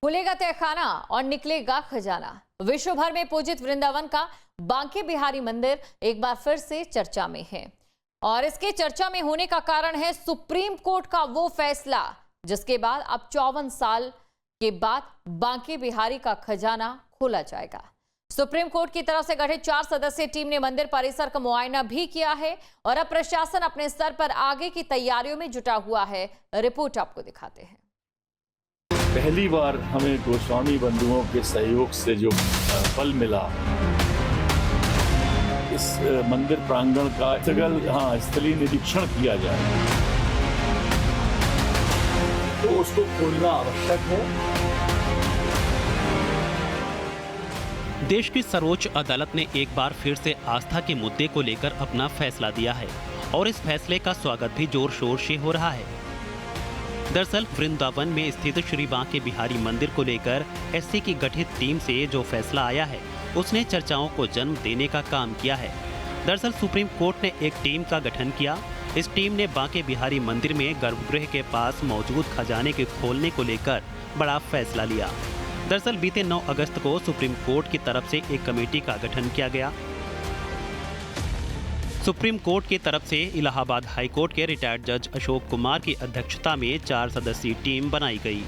खुलेगा तहखाना और निकलेगा खजाना। विश्व भर में पूजित वृंदावन का बांके बिहारी मंदिर एक बार फिर से चर्चा में है और इसके चर्चा में होने का कारण है सुप्रीम कोर्ट का वो फैसला जिसके बाद अब 54 साल के बाद बांके बिहारी का खजाना खोला जाएगा। सुप्रीम कोर्ट की तरफ से गठित 4 सदस्यीय टीम ने मंदिर परिसर का मुआयना भी किया है और अब प्रशासन अपने स्तर पर आगे की तैयारियों में जुटा हुआ है। रिपोर्ट आपको दिखाते हैं। पहली बार हमें गोस्वामी बंधुओं के सहयोग से जो बल मिला, इस मंदिर प्रांगण का स्थलीय निरीक्षण किया जाए तो उसको खोलना आवश्यक है। देश की सर्वोच्च अदालत ने एक बार फिर से आस्था के मुद्दे को लेकर अपना फैसला दिया है और इस फैसले का स्वागत भी जोर शोर से हो रहा है। दरअसल वृंदावन में स्थित श्री बांके बिहारी मंदिर को लेकर एससी की गठित टीम से जो फैसला आया है उसने चर्चाओं को जन्म देने का काम किया है। दरअसल सुप्रीम कोर्ट ने एक टीम का गठन किया। इस टीम ने बांके बिहारी मंदिर में गर्भगृह के पास मौजूद खजाने के खोलने को लेकर बड़ा फैसला लिया। दरअसल बीते 9 अगस्त को सुप्रीम कोर्ट की तरफ से एक कमेटी का गठन किया गया। सुप्रीम कोर्ट की तरफ से इलाहाबाद हाई कोर्ट के रिटायर्ड जज अशोक कुमार की अध्यक्षता में 4 सदस्यीय टीम बनाई गई।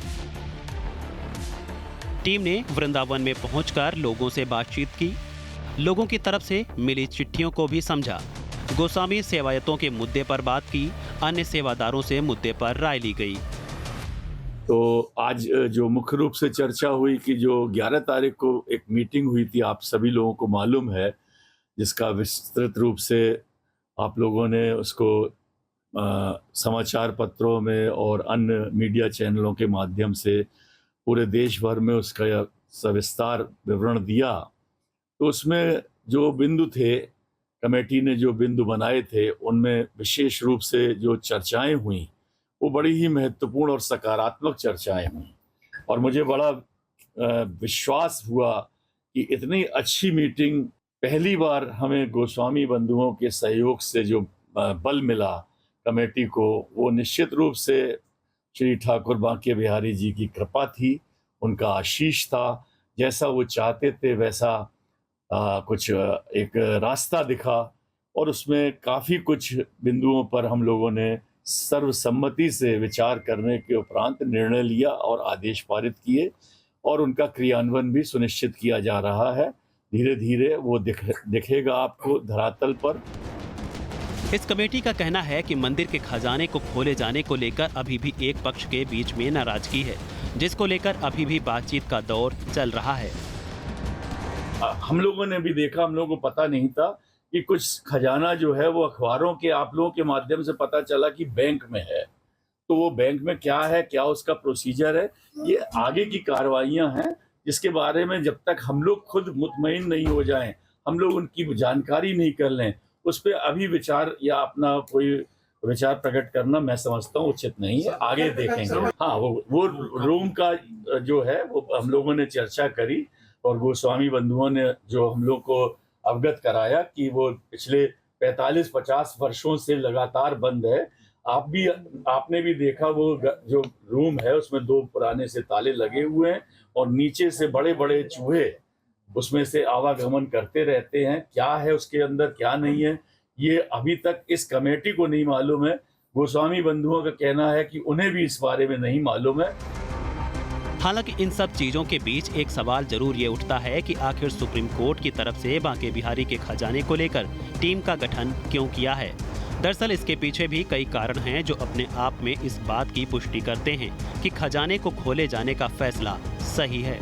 टीम ने वृंदावन में पहुंचकर लोगों से बातचीत की, लोगों की तरफ से मिली चिट्ठियों को भी समझा, गोस्वामी सेवायतों के मुद्दे पर बात की, अन्य सेवादारों से मुद्दे पर राय ली गई। तो आज जो मुख्य रूप से चर्चा हुई कि जो 11 तारीख को एक मीटिंग हुई थी, आप सभी लोगों को मालूम है, जिसका विस्तृत रूप से आप लोगों ने उसको समाचार पत्रों में और अन्य मीडिया चैनलों के माध्यम से पूरे देश भर में उसका सविस्तार विवरण दिया। तो उसमें जो बिंदु थे, कमेटी ने जो बिंदु बनाए थे, उनमें विशेष रूप से जो चर्चाएं हुई वो बड़ी ही महत्वपूर्ण और सकारात्मक चर्चाएं हुई और मुझे बड़ा विश्वास हुआ कि इतनी अच्छी मीटिंग पहली बार हमें गोस्वामी बंधुओं के सहयोग से जो बल मिला कमेटी को, वो निश्चित रूप से श्री ठाकुर बांके बिहारी जी की कृपा थी, उनका आशीष था। जैसा वो चाहते थे वैसा कुछ एक रास्ता दिखा और उसमें काफ़ी कुछ बिंदुओं पर हम लोगों ने सर्वसम्मति से विचार करने के उपरांत निर्णय लिया और आदेश पारित किए और उनका क्रियान्वयन भी सुनिश्चित किया जा रहा है। धीरे धीरे वो दिखेगा आपको धरातल पर। इस कमेटी का कहना है कि मंदिर के खजाने को खोले जाने को लेकर अभी भी एक पक्ष के बीच में नाराजगी है, जिसको लेकर अभी भी बातचीत का दौर चल रहा है। हम लोगों ने भी देखा, हम लोगों को पता नहीं था कि कुछ खजाना जो है वो अखबारों के आप लोगों के माध्यम से पता चला कि बैंक में है। तो वो बैंक में क्या है, क्या उसका प्रोसीजर है, ये आगे की कार्रवाइयां हैं जिसके बारे में जब तक हम लोग खुद मुतमईन नहीं हो जाएं, हम लोग उनकी जानकारी नहीं कर लें, उस पर अभी विचार या अपना कोई विचार प्रकट करना मैं समझता हूँ उचित नहीं है। आगे देखेंगे। हाँ, वो रूम का जो है वो हम लोगों ने चर्चा करी और गोस्वामी बंधुओं ने जो हम लोग को अवगत कराया कि वो पिछले 45-50 वर्षों से लगातार बंद है। आपने भी देखा वो जो रूम है उसमें 2 पुराने से ताले लगे हुए हैं और नीचे से बड़े बड़े चूहे उसमें से आवागमन करते रहते हैं। क्या है उसके अंदर, क्या नहीं है, ये अभी तक इस कमेटी को नहीं मालूम है। गोस्वामी बंधुओं का कहना है कि उन्हें भी इस बारे में नहीं मालूम है। हालांकि इन सब चीजों के बीच एक सवाल जरूर ये उठता है कि आखिर सुप्रीम कोर्ट की तरफ से बांके बिहारी के खजाने को लेकर टीम का गठन क्यों किया है। दरअसल इसके पीछे भी कई कारण हैं जो अपने आप में इस बात की पुष्टि करते हैं कि खजाने को खोले जाने का फैसला सही है।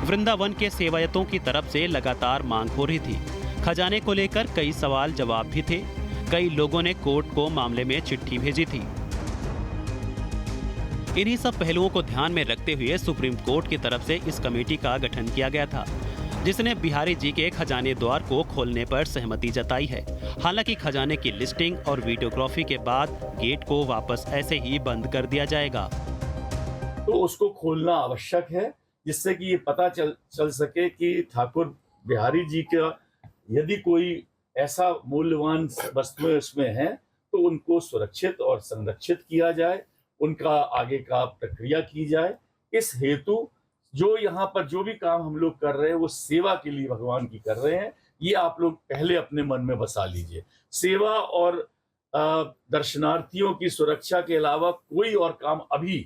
वृंदावन के सेवायतों की तरफ से लगातार मांग हो रही थी। खजाने को लेकर कई सवाल जवाब भी थे। कई लोगों ने कोर्ट को मामले में चिट्ठी भेजी थी। इन्हीं सब पहलुओं को ध्यान में रखते हुए सुप्रीम कोर्ट की तरफ से इस कमेटी का गठन किया गया था, जिसने बिहारी जी के खजाने द्वार को खोलने पर सहमति जताई है। हालांकि खजाने की लिस्टिंग और वीडियोग्राफी के बाद गेट को वापस ऐसे ही बंद कर दिया जाएगा। तो उसको खोलना आवश्यक है जिससे कि ये पता चल सके कि ठाकुर बिहारी जी का यदि कोई ऐसा मूल्यवान वस्तुएं उसमें हैं तो उनको सुरक्षित और संरक्षित किया जाए, उनका आगे का प्रक्रिया की जाए। इस हेतु जो यहाँ पर जो भी काम हम लोग कर रहे हैं वो सेवा के लिए भगवान की कर रहे हैं, ये आप लोग पहले अपने मन में बसा लीजिए। सेवा और दर्शनार्थियों की सुरक्षा के अलावा कोई और काम अभी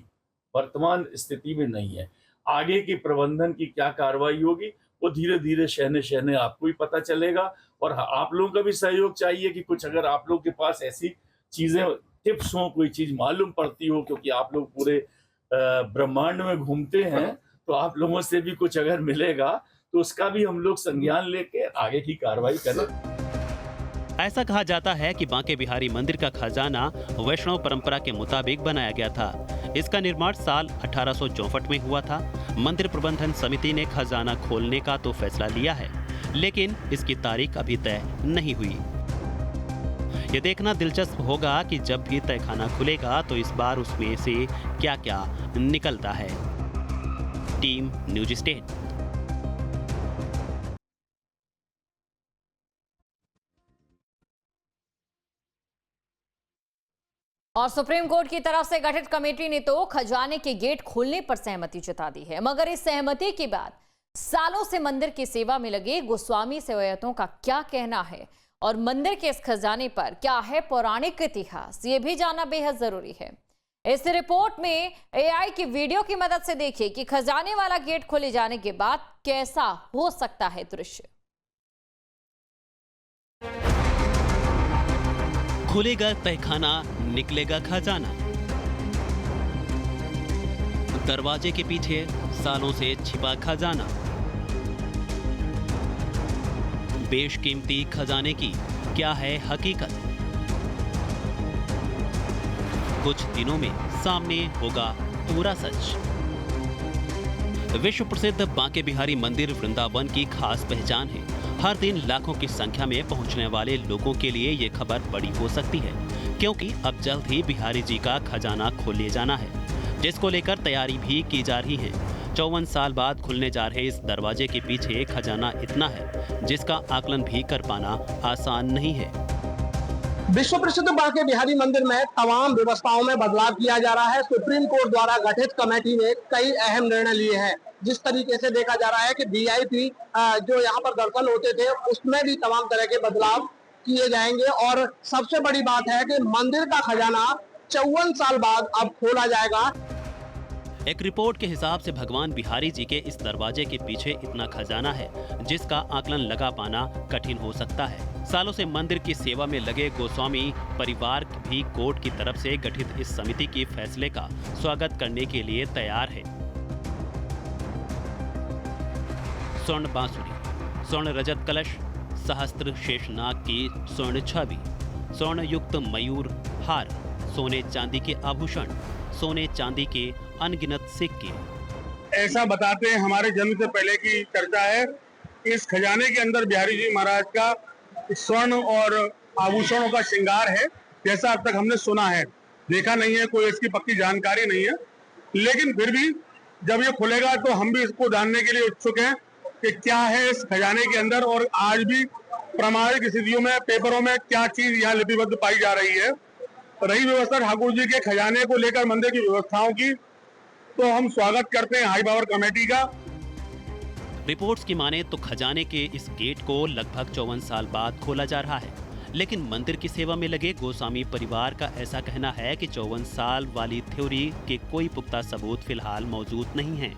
वर्तमान स्थिति में नहीं है। आगे की प्रबंधन की क्या कार्रवाई होगी वो धीरे धीरे शहने शहने आपको ही पता चलेगा। और आप लोगों का भी सहयोग चाहिए कि कुछ अगर आप लोग के पास ऐसी चीजें टिप्स हो, कोई चीज मालूम पड़ती हो, क्योंकि आप लोग पूरे ब्रह्मांड में घूमते हैं, तो आप लोगों से भी कुछ अगर मिलेगा तो उसका भी हम लोग संज्ञान लेके आगे की कार्रवाई करें। ऐसा कहा जाता है कि बांके बिहारी मंदिर का खजाना वैष्णव परंपरा के मुताबिक बनाया गया था। इसका निर्माण साल 1864 में हुआ था। मंदिर प्रबंधन समिति ने खजाना खोलने का तो फैसला लिया है, लेकिन इसकी तारीख अभी तय नहीं हुई। ये देखना दिलचस्प होगा कि जब भी तहखाना खुलेगा तो इस बार उसमें से क्या क्या निकलता है। Team news state. और सुप्रीम कोर्ट की तरफ से गठित कमेटी ने तो खजाने के गेट खोलने पर सहमति जता दी है, मगर इस सहमति के बाद सालों से मंदिर की सेवा में लगे गोस्वामी सेवायतों का क्या कहना है और मंदिर के इस खजाने पर क्या है पौराणिक इतिहास, ये भी जानना बेहद जरूरी है। इस रिपोर्ट में एआई की वीडियो की मदद से देखिए कि खजाने वाला गेट खोले जाने के बाद कैसा हो सकता है दृश्य। खुलेगा तहखाना, निकलेगा खजाना। दरवाजे के पीछे सालों से छिपा खजाना। बेशकीमती खजाने की क्या है हकीकत? कुछ दिनों में सामने होगा पूरा सच। विश्व प्रसिद्ध बांके बिहारी मंदिर वृंदावन की खास पहचान है। हर दिन लाखों की संख्या में पहुंचने वाले लोगों के लिए ये खबर बड़ी हो सकती है, क्योंकि अब जल्द ही बिहारी जी का खजाना खोले जाना है, जिसको लेकर तैयारी भी की जा रही है। 54 साल बाद खुलने जा रहे इस दरवाजे के पीछे खजाना इतना है जिसका आकलन भी कर पाना आसान नहीं है। विश्व प्रसिद्ध बांके बिहारी मंदिर में तमाम व्यवस्थाओं में बदलाव किया जा रहा है। सुप्रीम कोर्ट द्वारा गठित कमेटी ने कई अहम निर्णय लिए हैं। जिस तरीके से देखा जा रहा है कि वीआईपी जो यहाँ पर दर्शन होते थे उसमें भी तमाम तरह के बदलाव किए जाएंगे। और सबसे बड़ी बात है कि मंदिर का खजाना 54 साल बाद अब खोला जाएगा। एक रिपोर्ट के हिसाब से भगवान बिहारी जी के इस दरवाजे के पीछे इतना खजाना है जिसका आकलन लगा पाना कठिन हो सकता है। सालों से मंदिर की सेवा में लगे गोस्वामी परिवार भी कोर्ट की तरफ से गठित इस समिति के फैसले का स्वागत करने के लिए तैयार है। स्वर्ण बांसुरी, स्वर्ण रजत कलश, सहस्त्र शेषनाग की स्वर्ण छवि, स्वर्ण युक्त मयूर हार, सोने चांदी के आभूषण, सोने चांदी के अनगिनत सिक्के। ऐसा बताते हैं हमारे जन्म से पहले की चर्चा है। इस खजाने के अंदर बिहारी जी महाराज का स्वर्ण और आभूषणों का श्रृंगार है, जैसा अब तक हमने सुना है। देखा नहीं है, कोई इसकी पक्की जानकारी नहीं है, लेकिन फिर भी जब ये खुलेगा तो हम भी इसको जानने के लिए उत्सुक हैं कि क्या है इस खजाने के अंदर। और आज भी प्रामाणिक स्थितियों में पेपरों में क्या चीज यहाँ लिपिबद्ध पाई जा रही है। रही व्यवस्था ठाकुर जी के खजाने को लेकर मंदिर की व्यवस्थाओं की, तो हम स्वागत करते हैं हाई पावर कमेटी का। रिपोर्ट्स की माने तो खजाने के इस गेट को लगभग 54 साल बाद खोला जा रहा है, लेकिन मंदिर की सेवा में लगे गोस्वामी परिवार का ऐसा कहना है कि 54 साल वाली थ्योरी के कोई पुख्ता सबूत फिलहाल मौजूद नहीं है।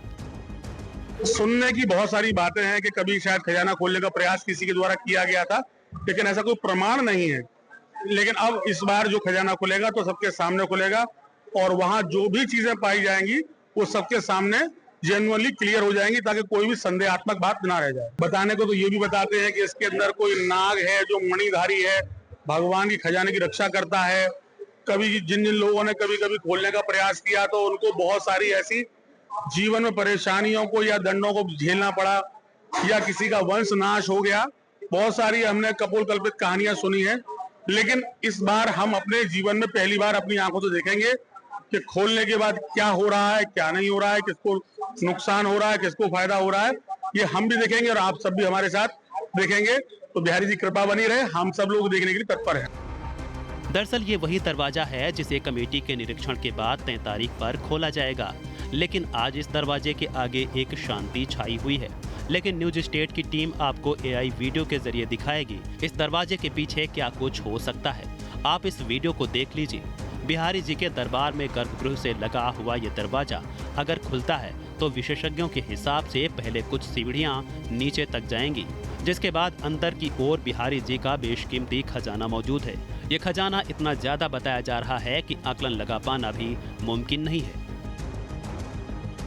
सुनने की बहुत सारी बातें हैं कि कभी शायद खजाना खोलने का प्रयास किसी के द्वारा किया गया था, लेकिन ऐसा कोई प्रमाण नहीं है। लेकिन अब इस बार जो खजाना खुलेगा तो सबके सामने खुलेगा और वहां जो भी चीजें पाई जाएंगी वो सबके सामने जेन्युइनली क्लियर हो जाएंगी, ताकि कोई भी संदेहात्मक बात ना रह जाए। बताने को तो ये भी बताते हैं कि इसके अंदर कोई नाग है जो मणिधारी है, भगवान की खजाने की रक्षा करता है। कभी जिन जिन लोगों ने कभी कभी खोलने का प्रयास किया तो उनको बहुत सारी ऐसी जीवन में परेशानियों को या दंडों को झेलना पड़ा, या किसी का वंश नाश हो गया। बहुत सारी हमने कपोल कल्पित कहानियां सुनी है, लेकिन इस बार हम अपने जीवन में पहली बार अपनी आंखों से देखेंगे कि खोलने के बाद क्या हो रहा है, क्या नहीं हो रहा है, किसको नुकसान हो रहा है, किसको फायदा हो रहा है, ये हम भी देखेंगे और आप सब भी हमारे साथ देखेंगे। तो बिहारी जी कृपा बनी रहे, हम सब लोग देखने के लिए तत्पर हैं। दरअसल ये वही दरवाजा है जिसे कमेटी के निरीक्षण के बाद 3 तारीख पर खोला जाएगा, लेकिन आज इस दरवाजे के आगे एक शांति छाई हुई है। लेकिन न्यूज स्टेट की टीम आपको एआई वीडियो के जरिए दिखाएगी इस दरवाजे के पीछे क्या कुछ हो सकता है। आप इस वीडियो को देख लीजिए। बिहारी जी के दरबार में गर्भगृह से लगा हुआ ये दरवाजा अगर खुलता है तो विशेषज्ञों के हिसाब से पहले कुछ सीढ़ियां नीचे तक जाएंगी, जिसके बाद अंदर की ओर बिहारी जी का बेशकीमती खजाना मौजूद है। ये खजाना इतना ज्यादा बताया जा रहा है कि आकलन लगा पाना भी मुमकिन नहीं है।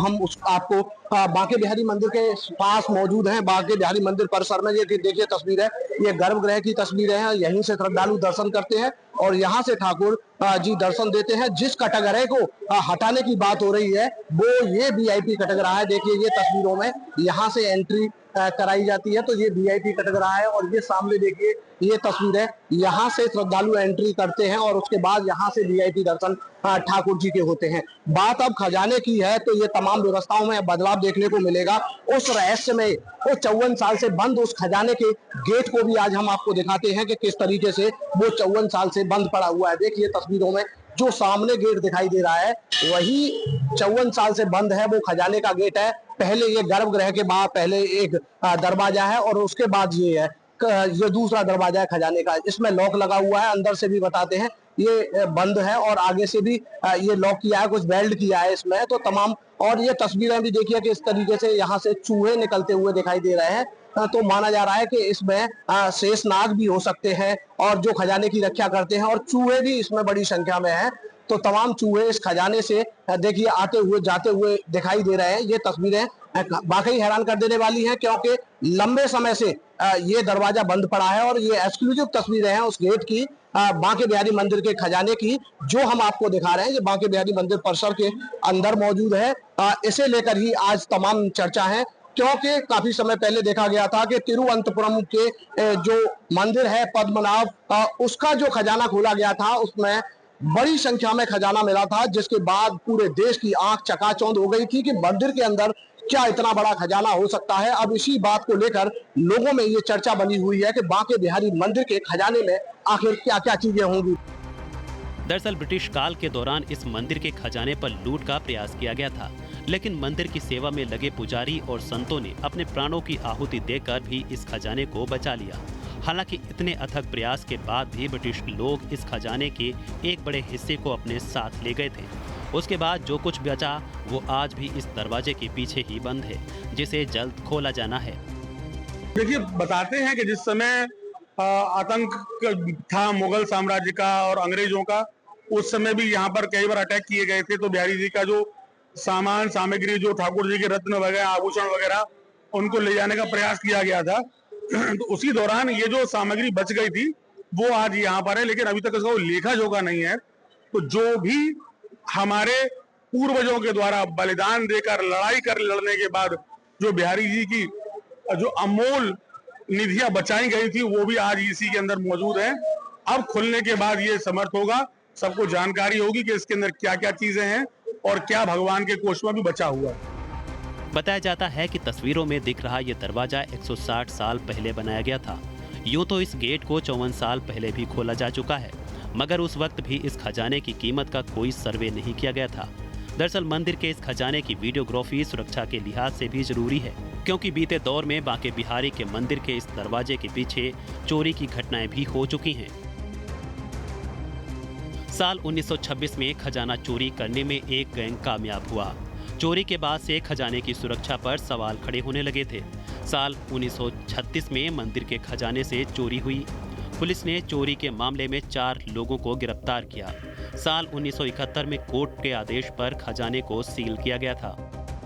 हम उस आपको बांके बिहारी मंदिर के पास मौजूद हैं। बांके बिहारी मंदिर परिसर में ये देखिए तस्वीर है, ये गर्भगृह की तस्वीरें हैं। यहीं से श्रद्धालु दर्शन करते हैं और यहाँ से ठाकुर जी दर्शन देते हैं। जिस कटघरे को हटाने की बात हो रही है वो ये वीआईपी कटघरा है। देखिए ये तस्वीरों में यहाँ से एंट्री कराई जाती है तो ये वीआईपी कटघरा है और ये सामने देखिए ये तस्वीर है, यहाँ से श्रद्धालु एंट्री करते हैं और उसके बाद यहाँ से वीआईपी दर्शन ठाकुर जी के होते हैं। बात अब खजाने की है तो ये तमाम व्यवस्थाओं में बदलाव देखने को मिलेगा। उस रहस्य में वो 54 साल से बंद उस खजाने के गेट को भी आज हम आपको दिखाते हैं कि किस तरीके से वो 54 साल से बंद पड़ा हुआ है। देखिए तस्वीरों में जो सामने गेट दिखाई दे रहा है वही 54 साल से बंद है, वो खजाने का गेट है। पहले ये गर्भगृह के बाद पहले एक दरवाजा है और उसके बाद ये है, ये दूसरा दरवाजा है खजाने का। इसमें लॉक लगा हुआ है, अंदर से भी बताते हैं ये बंद है और आगे से भी ये लॉक किया है, कुछ वेल्ड किया है इसमें। तो तमाम और ये तस्वीरें भी देखिए कि इस तरीके से यहाँ से चूहे निकलते हुए दिखाई दे रहे हैं। तो माना जा रहा है कि इसमें शेषनाग भी हो सकते हैं और जो खजाने की रक्षा करते हैं और चूहे भी इसमें बड़ी संख्या में हैं। तो तमाम चूहे इस खजाने से देखिए आते हुए जाते हुए दिखाई दे रहे हैं। ये तस्वीरें वाकई हैरान कर देने वाली हैं क्योंकि लंबे समय से ये दरवाजा बंद पड़ा है और ये एक्सक्लूसिव तस्वीरें हैं उस गेट की, बांके बिहारी मंदिर के खजाने की, जो हम आपको दिखा रहे हैं। ये बांके बिहारी मंदिर परिसर के अंदर मौजूद है। इसे लेकर ही आज तमाम चर्चा है क्योंकि काफी समय पहले देखा गया था कि तिरुवनंतपुरम के जो मंदिर है पद्मनाभ, उसका जो खजाना खोला गया था उसमें बड़ी संख्या में खजाना मिला था, जिसके बाद पूरे देश की आंख चकाचौंध हो गई थी कि मंदिर के अंदर क्या इतना बड़ा खजाना हो सकता है। अब इसी बात को लेकर लोगों में ये चर्चा बनी हुई है कि बांके बिहारी मंदिर के खजाने में आखिर क्या क्या चीजें होंगी। दरअसल ब्रिटिश काल के दौरान इस मंदिर के खजाने पर लूट का प्रयास किया गया था, लेकिन मंदिर की सेवा में लगे पुजारी और संतों ने अपने प्राणों की आहुति देकर भी इस खजाने को बचा लिया। हालांकि इतने अथक प्रयास के बाद भी ब्रिटिश लोग इस खजाने के एक बड़े हिस्से को अपने साथ ले गए थे। उसके बाद जो कुछ बचा वो आज भी इस दरवाजे के पीछे ही बंद है, जिसे जल्द खोला जाना है। देखिए बताते हैं कि जिस समय आतंक था मुगल साम्राज्य का और अंग्रेजों का, उस समय भी यहाँ पर कई बार अटैक किए गए थे। तो बिहारी जी का जो सामान सामग्री, जो ठाकुर जी के रत्न वगैरह आभूषण वगैरह, उनको ले जाने का प्रयास किया गया था। तो उसी दौरान ये जो सामग्री बच गई थी वो आज यहाँ पर है, लेकिन अभी तक इसका लेखा जोखा नहीं है। तो जो भी हमारे पूर्वजों के द्वारा बलिदान देकर लड़ने के बाद जो बिहारी जी की जो अमोल निधियां बचाई गई थी वो भी आज इसी के अंदर मौजूद है। अब खुलने के बाद ये समर्थ होगा, सबको जानकारी होगी कि इसके अंदर क्या क्या चीजें हैं और क्या भगवान के कोष में भी बचा हुआ है। बताया जाता है कि तस्वीरों में दिख रहा ये दरवाजा 160 साल पहले बनाया गया था। यूं तो इस गेट को 54 साल पहले भी खोला जा चुका है, मगर उस वक्त भी इस खजाने की कीमत का कोई सर्वे नहीं किया गया था। दरअसल मंदिर के इस खजाने की वीडियोग्राफी सुरक्षा के लिहाज से भी जरूरी है, क्योंकि बीते दौर में बांके बिहारी के मंदिर के इस दरवाजे के पीछे चोरी की घटनाएं भी हो चुकी हैं। साल 1926 में खजाना चोरी करने में एक गैंग कामयाब हुआ। चोरी के बाद से खजाने की सुरक्षा पर सवाल खड़े होने लगे थे। साल 1936 में मंदिर के खजाने से चोरी हुई। पुलिस ने चोरी के मामले में 4 लोगों को गिरफ्तार किया। साल 1971 में कोर्ट के आदेश पर खजाने को सील किया गया था।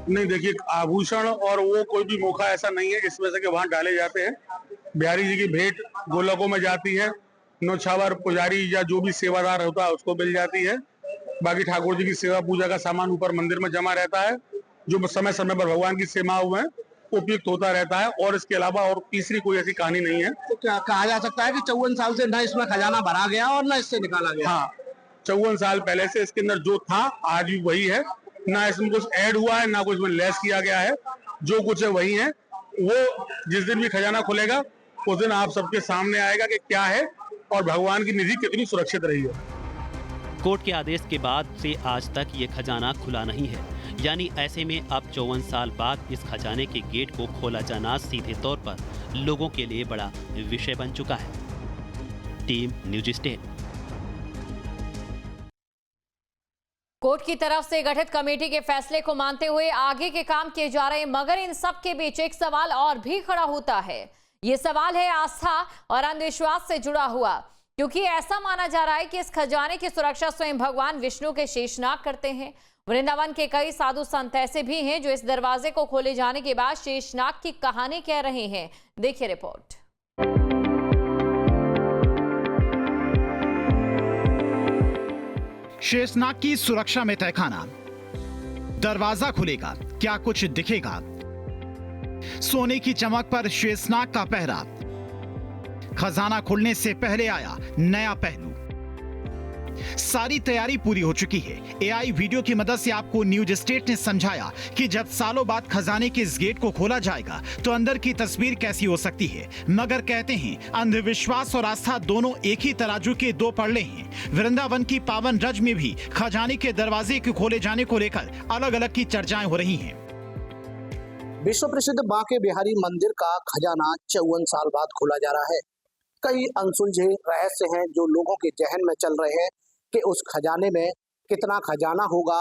नहीं देखिए, आभूषण और वो कोई भी मौका ऐसा नहीं है जिस वजह से वहां डाले जाते हैं। बिहारी जी की भेंट गोलकों में जाती है, नौछावर पुजारी या जो भी सेवादार होता है उसको मिल जाती है। बाकी ठाकुर जी की सेवा पूजा का सामान ऊपर मंदिर में जमा रहता है, जो समय समय पर भगवान की सेवाओं में उपयुक्त होता रहता है। और इसके अलावा और तीसरी कोई ऐसी कहानी नहीं है। तो क्या कहा जा सकता है कि 54 साल से न इसमें खजाना भरा गया और न इससे निकाला गया? हाँ, 54 साल पहले से इसके अंदर जो था आज भी वही है। ना इसमें कुछ ऐड हुआ है, ना कुछ इसमें लेस किया गया है। जो कुछ है वही है। वो जिस दिन भी खजाना खुलेगा उस दिन आप सबके सामने आएगा कि क्या है और भगवान की निधि कितनी सुरक्षित रही है। कोर्ट के आदेश के बाद से आज तक ये खजाना खुला नहीं है, यानी ऐसे में अब 54 साल बाद इस खजाने के गेट को खोला जाना सीधे तौर पर लोगों के लिए बड़ा विषय बन चुका है। Team news state. कोर्ट की तरफ से गठित कमेटी के फैसले को मानते हुए आगे के काम किए जा रहे हैं, मगर इन सब के बीच एक सवाल और भी खड़ा होता है। ये सवाल है आस्था और अंधविश्वास से जुड़ा हुआ, क्योंकि ऐसा माना जा रहा है कि इस खजाने की सुरक्षा स्वयं भगवान विष्णु के शेषनाग करते हैं। वृंदावन के कई साधु संत ऐसे भी हैं जो इस दरवाजे को खोले जाने के बाद शेषनाग की कहानी कह रहे हैं। देखिए रिपोर्ट। शेषनाग की सुरक्षा में तहखाना। दरवाजा खुलेगा, क्या कुछ दिखेगा? सोने की चमक पर शेषनाग का पहरा। खजाना खुलने से पहले आया नया पहलू। सारी तैयारी पूरी हो चुकी है। एआई वीडियो की मदद से आपको न्यूज़ स्टेट ने समझाया कि जब सालों बाद खजाने के इस गेट को खोला जाएगा तो अंदर की तस्वीर कैसी हो सकती है। मगर कहते हैं अंधविश्वास और आस्था दोनों एक ही तराजू के दो पड़ले हैं। वृंदावन की पावन रज में भी खजाने के दरवाजे के खोले जाने को लेकर अलग अलग की चर्चाएं हो रही हैं। विश्व प्रसिद्ध बांके बिहारी मंदिर का खजाना 54 साल बाद खोला जा रहा है। कई अनसुलझे रहस्य हैं जो लोगों के जहन में चल रहे हैं कि उस खजाने में कितना खजाना होगा।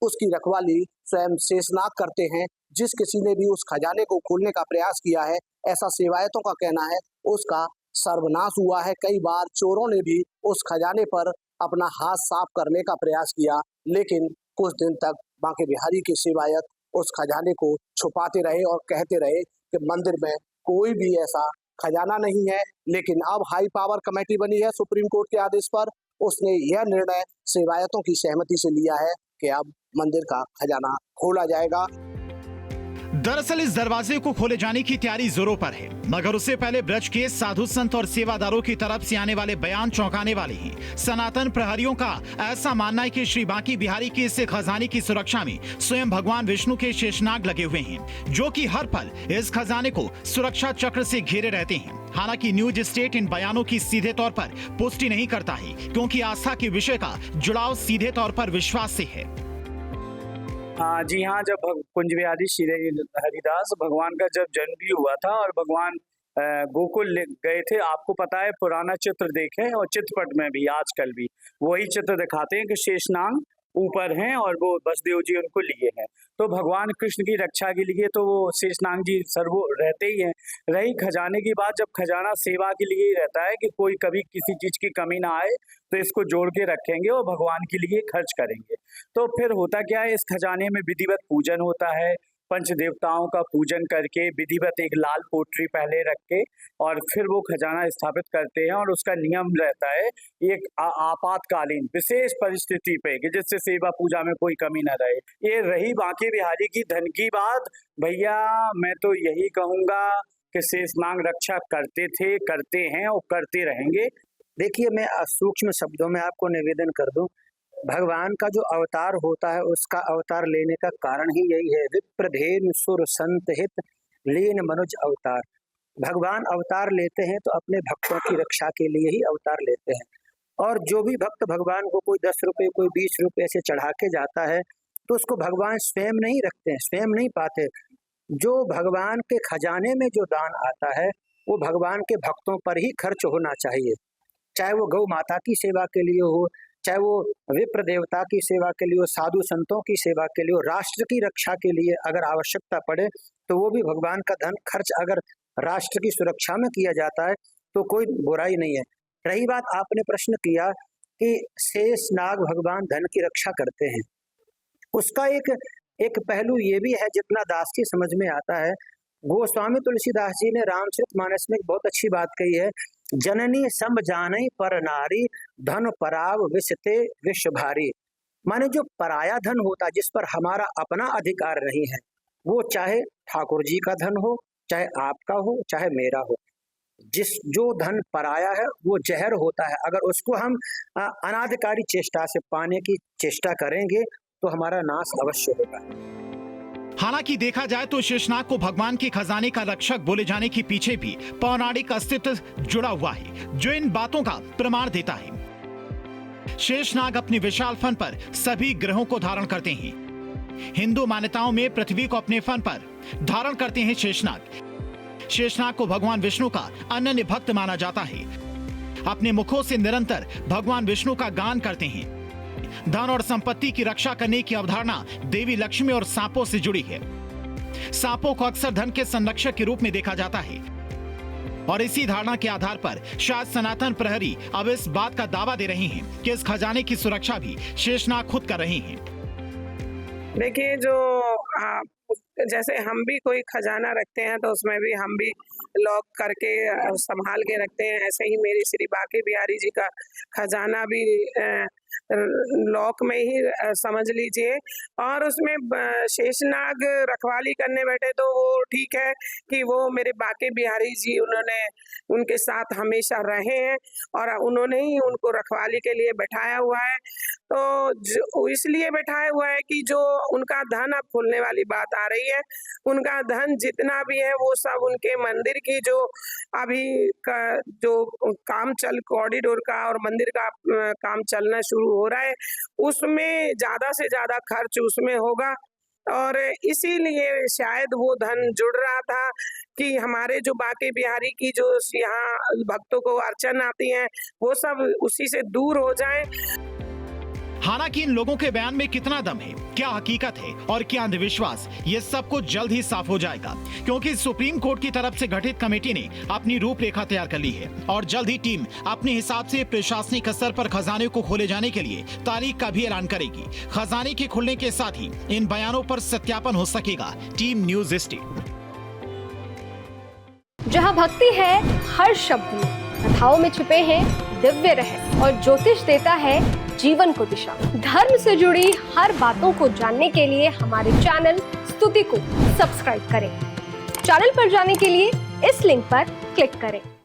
उसकी रखवाली स्वयं शेषनाग करते हैं। जिस किसी ने भी उस खजाने को खोलने का प्रयास किया है, ऐसा सेवायतों का कहना है, उसका सर्वनाश हुआ है। कई बार चोरों ने भी उस खजाने पर अपना हाथ साफ करने का प्रयास किया, लेकिन कुछ दिन तक बांके बिहारी के सेवायत उस खजाने को छुपाते रहे और कहते रहे कि मंदिर में कोई भी ऐसा खजाना नहीं है। लेकिन अब हाई पावर कमेटी बनी है सुप्रीम कोर्ट के आदेश पर। उसने यह निर्णय सेवायतों की सहमति से लिया है कि अब मंदिर का खजाना खोला जाएगा। दरअसल इस दरवाजे को खोले जाने की तैयारी जोरों पर है, मगर उससे पहले ब्रज के साधु संत और सेवादारों की तरफ से आने वाले बयान चौंकाने वाले हैं। सनातन प्रहरियों का ऐसा मानना है कि श्री बांके बिहारी के इस खजाने की सुरक्षा में स्वयं भगवान विष्णु के शेषनाग लगे हुए हैं, जो कि हर पल इस खजाने को सुरक्षा चक्र से घेरे रहते हैं। हालांकि न्यूज़ स्टेट इन बयानों की सीधे तौर पर पुष्टि नहीं करता है, क्योंकि आस्था के विषय का जुड़ाव सीधे तौर पर विश्वास से है। जी हाँ, जब कुंज बिहारी श्री हरिदास भगवान का जब जन्म भी हुआ था और भगवान गोकुल गए थे, आपको पता है पुराना चित्र देखें और चित्रपट में भी आजकल भी वही चित्र दिखाते हैं कि शेषनाग ऊपर हैं और वो बसदेव जी उनको लिए हैं। तो भगवान कृष्ण की रक्षा के लिए तो वो शेषनाग जी सर्वो रहते ही हैं। रही खजाने की बात, जब खजाना सेवा के लिए ही रहता है कि कोई कभी किसी चीज की कमी ना आए तो इसको जोड़ के रखेंगे और भगवान के लिए खर्च करेंगे। तो फिर होता क्या है, इस खजाने में विधिवत पूजन होता है। पंच देवताओं का पूजन करके विधिवत एक लाल पोटरी पहले रख के और फिर वो खजाना स्थापित करते हैं। और उसका नियम रहता है एक आपातकालीन विशेष परिस्थिति पे कि जिससे सेवा पूजा में कोई कमी न रहे। ये रही बांके बिहारी की धन की बात, भैया मैं तो यही कहूँगा कि शेषनाग रक्षा करते थे, करते हैं और करते रहेंगे। देखिए, मैं सूक्ष्म शब्दों में आपको निवेदन कर दूं, भगवान का जो अवतार होता है उसका अवतार लेने का कारण ही यही है। विप्रधेनु सुर संत हित लीन मनुज अवतार। भगवान अवतार लेते हैं तो अपने भक्तों की रक्षा के लिए ही अवतार लेते हैं। और जो भी भक्त भगवान को कोई 10 रुपए कोई 20 रुपए से चढ़ा के जाता है तो उसको भगवान स्वयं नहीं रखते हैं, स्वयं नहीं पाते। जो भगवान के खजाने में जो दान आता है वो भगवान के भक्तों पर ही खर्च होना चाहिए, चाहे वो गौ माता की सेवा के लिए हो, चाहे वो विप्र देवता की सेवा के लिए हो, साधु संतों की सेवा के लिए हो, राष्ट्र की रक्षा के लिए अगर आवश्यकता पड़े तो वो भी भगवान का धन खर्च अगर राष्ट्र की सुरक्षा में किया जाता है तो कोई बुराई नहीं है। रही बात, आपने प्रश्न किया कि शेषनाग भगवान धन की रक्षा करते हैं, उसका एक पहलू ये भी है जितना दास की समझ में आता है। गोस्वामी तुलसीदास जी ने रामचरितमानस में एक बहुत अच्छी बात कही है, जननी सम जानई पर नारी धन पराव विषते विश्व भारी। माने जो पराया धन होता जिस पर हमारा अपना अधिकार नहीं है, वो चाहे ठाकुर जी का धन हो, चाहे आपका हो, चाहे मेरा हो, जो धन पराया है वो जहर होता है। अगर उसको हम अनाधिकारी चेष्टा से पाने की चेष्टा करेंगे तो हमारा नाश अवश्य होगा। हालांकि देखा जाए तो शेषनाग को भगवान के खजाने का रक्षक बोले जाने के पीछे भी पौराणिक अस्तित्व जुड़ा हुआ है, जो इन बातों का प्रमाण देता है। शेषनाग अपने विशाल फन पर सभी ग्रहों को धारण करते हैं। हिंदू मान्यताओं में पृथ्वी को अपने फन पर धारण करते हैं शेषनाग। शेषनाग को भगवान विष्णु का अनन्य भक्त माना जाता है। अपने मुखों से निरंतर भगवान विष्णु का गान करते हैं। धन और संपत्ति की रक्षा करने की अवधारणा देवी लक्ष्मी और सांपों से जुड़ी है। सांपों को अक्सर धन के संरक्षक के रूप में देखा जाता है और इसी धारणा के आधार पर शायद सनातन प्रहरी अब इस बात का दावा दे रहे हैं कि इस खजाने की सुरक्षा भी शेषनाग खुद कर रहे हैं। देखिए, जो जैसे हम भी कोई खजाना रखते हैं तो उसमें भी हम भी लॉक करके संभाल के रखते हैं, ऐसे ही मेरी श्री बांके बिहारी जी का खजाना भी लॉक में ही समझ लीजिए। और उसमें शेषनाग रखवाली करने बैठे तो वो ठीक है कि वो मेरे बांके बिहारी जी उनके साथ हमेशा रहे हैं और उन्होंने ही उनको रखवाली के लिए बैठाया हुआ है। तो इसलिए बैठाया हुआ है कि जो उनका धन अब खुलने वाली बात आ रही है, उनका धन जितना भी है वो सब उनके मंदिर की जो अभी जो काम कॉरिडोर का और मंदिर का काम चलना शुरू हो रहा है, उसमें ज्यादा से ज्यादा खर्च उसमें होगा और इसीलिए शायद वो धन जुड़ रहा था कि हमारे जो बांके बिहारी की जो यहाँ भक्तों को अर्चन आती है वो सब उसी से दूर हो जाए। हालांकि इन लोगों के बयान में कितना दम है, क्या हकीकत है और क्या अंधविश्वास, ये सब कुछ जल्द ही साफ हो जाएगा, क्योंकि सुप्रीम कोर्ट की तरफ से गठित कमेटी ने अपनी रूपरेखा तैयार कर ली है और जल्द ही टीम अपने हिसाब से प्रशासनिक स्तर पर खजाने को खोले जाने के लिए तारीख का भी ऐलान करेगी। खजाने के खुलने के साथ ही इन बयानों पर सत्यापन हो सकेगा। Team news state. जहाँ भक्ति है हर शब्द में, कथाओं में छुपे हैं दिव्य रहस्य और ज्योतिष देता है जीवन को दिशा। धर्म से जुड़ी हर बातों को जानने के लिए हमारे चैनल स्तुति को सब्सक्राइब करें। चैनल पर जाने के लिए इस लिंक पर क्लिक करें।